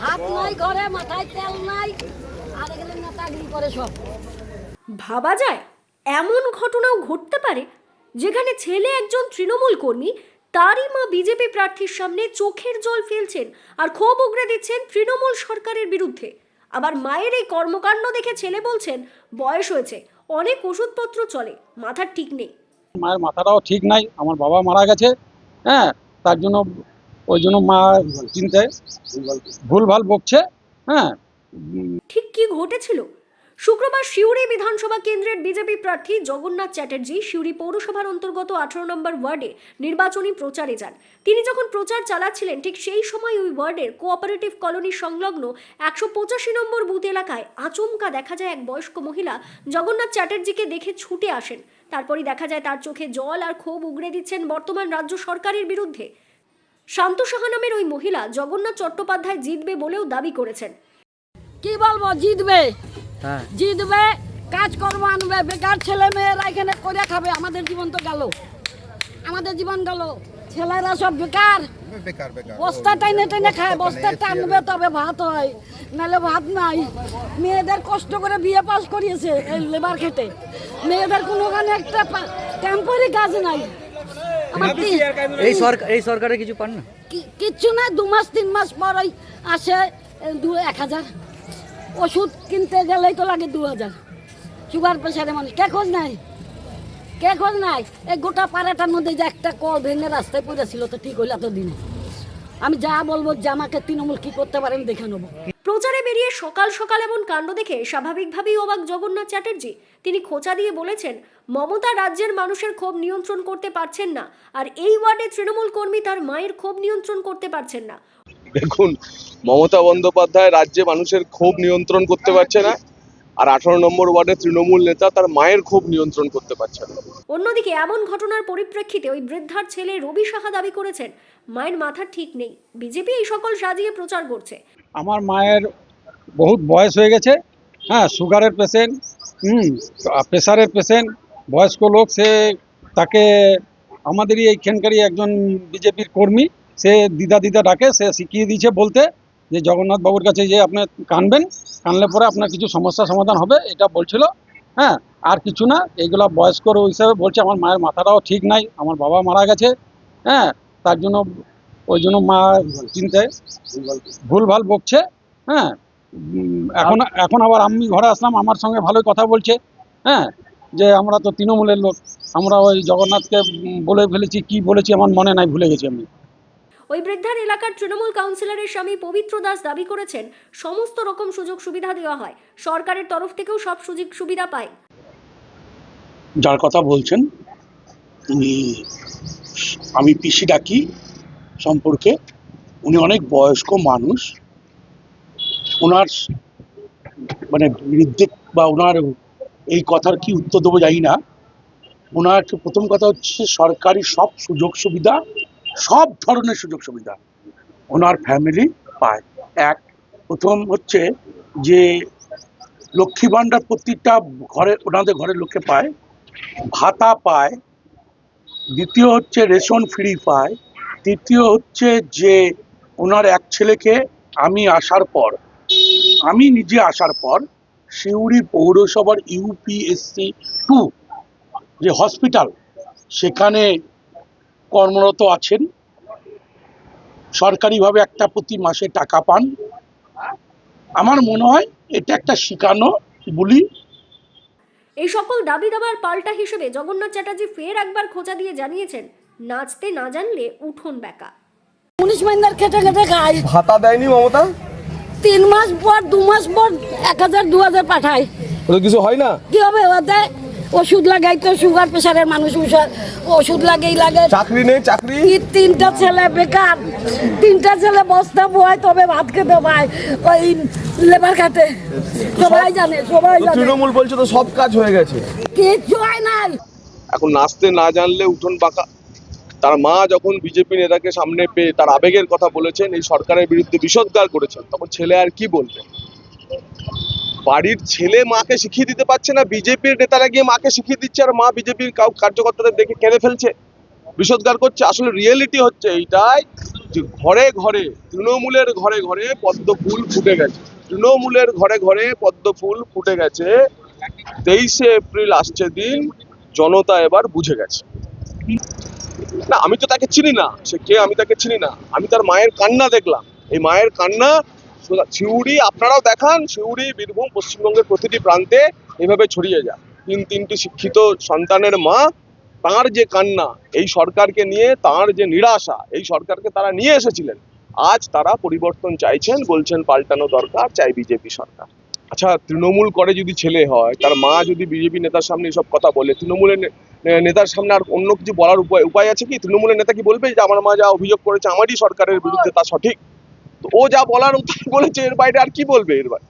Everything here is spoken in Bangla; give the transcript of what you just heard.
হাত নাই ঘরে, মাথায় তেল নাই, আর এগুলো নেতাগিরি করে সব। ভাবা যায় এমন ঘটনাও ঘটতে পারে যেখানে ছেলে একজন তৃণমূল কর্মী, তারই মা বিজেপি প্রার্থীর সামনে চোখের জল ফেলছেন আর ক্ষোভ উগরে দিচ্ছেন তৃণমূল সরকারের বিরুদ্ধে। আবার মায়ের এই কর্মকাণ্ড দেখে ছেলে বলছেন, বয়স হয়েছে, অনেক ওষুধপত্র চলে, মাথার ঠিক নেই। মায়ের মাথাটাও ঠিক নাই, আমার বাবা মারা গেছে, হ্যাঁ, তার জন্য ওই জন্য মা চিন্তায় ভুলভাল বকছে। হ্যাঁ, ঠিক কি ঘটেছিল? শুক্রবার সিউড়ি বিধানসভা কেন্দ্রের বিজেপি প্রার্থী জগন্নাথ চ্যাটার্জি সিউড়ি পৌরসভার অন্তর্গত 18 নম্বর ওয়ার্ডে নির্বাচনী প্রচারে যান। তিনি যখন প্রচার চালাচ্ছিলেন ঠিক সেই সময় ওই ওয়ার্ডের কোঅপারেটিভ কলোনি সংলগ্ন 185 নম্বর বুথ এলাকায় আচমকা দেখা যায় এক বয়স্ক মহিলা জগন্নাথ চ্যাটার্জিকে দেখে ছুটে আসেন। তারপরই দেখা যায় তার চোখে জল আর ক্ষোভ উগরে দিচ্ছেন বর্তমান রাজ্য সরকারের বিরুদ্ধে। শান্ত সাহা নামের ওই মহিলা জগন্নাথ চট্টোপাধ্যায় জিতবে বলেও দাবি করেছেন। কি বলবো, জিতবে, জিতবে, কাজকর্ম আনবে, বেকার ছেলে মেয়েরা এখানে করে খাবে। আমাদের জীবন তো গেল, আমাদের জীবন গেল, ছেলেরা সব বেকার, বস্তা টাইনে টাইনে খায়, বস্তা টানবে তবে ভাত হয়, নাহলে ভাত নাই। মেয়েদের কষ্ট করে বিয়ে পাস করিয়েছে এই লেবার খেটে, মেয়েদের কোনোখানে একটা টেম্পোরারি কাজ নাই। এই সরকারে কিছু পান না, কিচ্ছু না। 2 মাস 3 মাস পর ওই আসে 1,000, ওষুধ কিনতে গেলেই তো লাগে 2,000। সুগার প্রেশারে মানুষ কে খোঁজ নাই, কে খোঁজ নাই। এই গোটা পাড়াটার মধ্যে যে একটা কল ভেঙে রাস্তায় পড়েছিল তো ঠিক হইল এতদিনে। আমি যা বলবো যে আমাকে তৃণমূল কি করতে পারেন দেখে নেবো। প্রচারে বেরিয়ে সকাল সকাল এমন কাণ্ড দেখে স্বাভাবিকভাবেই অবাক জগন্নাথ চ্যাটার্জি। তিনি খোঁচা দিয়ে বলেছেন, মমতা রাজ্যের মানুষের ক্ষোভ নিয়ন্ত্রণ করতে পারছেন না, আর এই ওয়ার্ডে তৃণমূল কর্মী তার মায়ের ক্ষোভ নিয়ন্ত্রণ করতে পারছেন না। দেখুন, মমতা বন্দ্যোপাধ্যায় রাজ্যে মানুষের ক্ষোভ নিয়ন্ত্রণ করতে পারছে না, আর 18 নম্বর ওয়ার্ডের তৃণমূল নেতা তার মায়ের ক্ষোভ নিয়ন্ত্রণ করতে পারছে না। অন্যদিকে এমন ঘটনার পরিপ্রেক্ষিতে ওই বৃদ্ধার ছেলে রবি সাহা দাবি করেছেন, মায়ের মাথা ঠিক নেই, বিজেপি এই সকল সাজিয়ে প্রচার করছে। আমার মায়ের বহুত বয়স হয়ে গেছে, হ্যাঁ, সুগারের পেশেন্ট, প্রেশারের পেশেন্ট, বয়স্ক লোক। সে তাকে আমাদেরই এইখানকারই একজন বিজেপির কর্মী, সে দিদা দিদা ডাকে, সে শিখিয়ে দিয়েছে বলতে যে জগন্নাথ বাবুর কাছে যে আপনি কানবেন, কানলে পরে আপনার কিছু সমস্যা সমাধান হবে, এটা বলছিল। হ্যাঁ, আর কিছু না। এইগুলা বয়স্কর হিসাবে বলছে, আমার মায়ের মাথাটাও ঠিক নাই, আমার বাবা মারা গেছে, হ্যাঁ, তার জন্য ওই জন্য মা চিন্তায় ভুলভাল বকছে। হ্যাঁ, এখন আবার আমি ঘরে আসলাম, আমার সঙ্গে ভালোই কথা বলছে। হ্যাঁ, যে আমরা তো তৃণমূলের লোক, আমরা ওই জগন্নাথকে বলে ফেলেছি, কি বলেছি আমার মনে নাই, ভুলে গেছি আমি। ওই বৃদ্ধার এলাকার তৃণমূল কাউন্সিলরের স্বামী পবিত্র দাস দাবি করেছেন, সমস্ত রকম সুযোগ সুবিধা দেওয়া হয়, সরকারের তরফ থেকেও সব সুযোগ সুবিধা পায়। যার কথা বলছেন আমি পিসি ডাকি সম্পর্কে, উনি অনেক বয়স্ক মানুষ। ওনার মানে বিরুদ্ধে বা ওনার এই কথার কি উত্তর দেবো জানি না। ওনার প্রথম কথা হচ্ছে, সরকারি সব সুযোগ সুবিধা, সব ধরনের সুযোগ সুবিধা ওনার ফ্যামিলি পায়। প্রথম হচ্ছে যে লক্ষ্মী ভাণ্ডার প্রত্যেকটা ঘরে, ওনাদের ঘরের লোকে পায়, ভাতা পায়। দ্বিতীয় হচ্ছে রেশন ফ্রি পায়। তৃতীয় হচ্ছে যে ওনার এক ছেলেকে আমি নিজে আসার পর সিউড়ি পৌরসভার UPSC 2 যে হসপিটাল, সেখানে কর্মরত আছেন, সরকারিভাবে একটা প্রতি মাসে টাকা পান। আমার মনে হয় এটা একটা শিখানো বলি। এই সকল দাবি দাবার পাল্টা হিসেবে জগন্নাথ চ্যাটার্জি ফের একবার খোঁচা দিয়ে জানিয়েছেন, নাচতে না জানলে উঠোন বেকা। 19 মাইন্দার খেটে খেটে খায়, ভাতা দেয়নি মমতা। 3 মাস পর 2 মাস পর 1,000 2,000 পাঠায়, কিছু হয় না। কি হবে ওদের? ওষুধ লাগাই তো, সুগার প্রেশারের মানুষ ওষুধ লাগেই লাগে। চাকরি নেই, চাকরি। 3টা ছেলে বেকার, 3টা ছেলে বস্তা বয় তবে ভাত খেতে পায় ওই লেবার খাটে। সবাই জানে, সবাই জানে। তৃণমূল বলছে তো সব কাজ হয়ে গেছে, কিচ্ছু হয় নাই। এখন নাচতে না জানলে উঠোন বাঁকা। তার মা যখন বিজেপি নেতাকে সামনে পেয়ে তার আবেগের কথা বলেছেন, এই সরকারের বিরুদ্ধে বিষোদ্গার করেছেন, তখন ছেলে আর কি বলবে? বাড়ির ছেলে মাকে শিখিয়ে দিতে পারছে না, বিজেপির নেতারা গিয়ে মাকে শিখিয়ে দিচ্ছে, আর মা বিজেপির কার্যকর্তাদের দেখে কেঁদে ফেলছে, বিষোদ্গার করছে। আসলে রিয়েলিটি হচ্ছে এইটাই যে ঘরে ঘরে, তৃণমূলের ঘরে ঘরে পদ্ম ফুল ফুটে গেছে, তৃণমূলের ঘরে ঘরে পদ্ম ফুল ফুটে গেছে। 23শে এপ্রিল আসছে দিন, জনতা এবার বুঝে গেছে। না, আমি তো তাকে চিনি না, সে কে আমি তাকে চিনি না, আমি তার মায়ের কান্না দেখলাম। এই মায়ের কান্না সিউড়ি, আপনারাও দেখান, সিউড়ি, বীরভূম, পশ্চিমবঙ্গের প্রতিটি প্রান্তে এভাবে ছড়িয়ে যায়। তিনটি শিক্ষিত সন্তানের মা, তার যে কান্না, এই সরকারকে নিয়ে তার যে নিরাশা, এই সরকারকে তারা নিয়ে এসেছিলেন, আজ তারা পরিবর্তন চাইছেন, বলছেন পাল্টানো দরকার, চাই বিজেপি সরকার। আচ্ছা, তৃণমূল করে যদি ছেলে হয়, তার মা যদি বিজেপি নেতার সামনে এসব কথা বলে, তৃণমূলের নেতার সামনে আর অন্য কিছু বলার উপায় আছে কি? তৃণমূলের নেতা কি বলবে যে আমার মা যা অভিযোগ করেছে আমারই সরকারের বিরুদ্ধে তা সঠিক? তো ও যা বলার বলেছে, এর বাইরে আর কি বলবে? এর বাইরে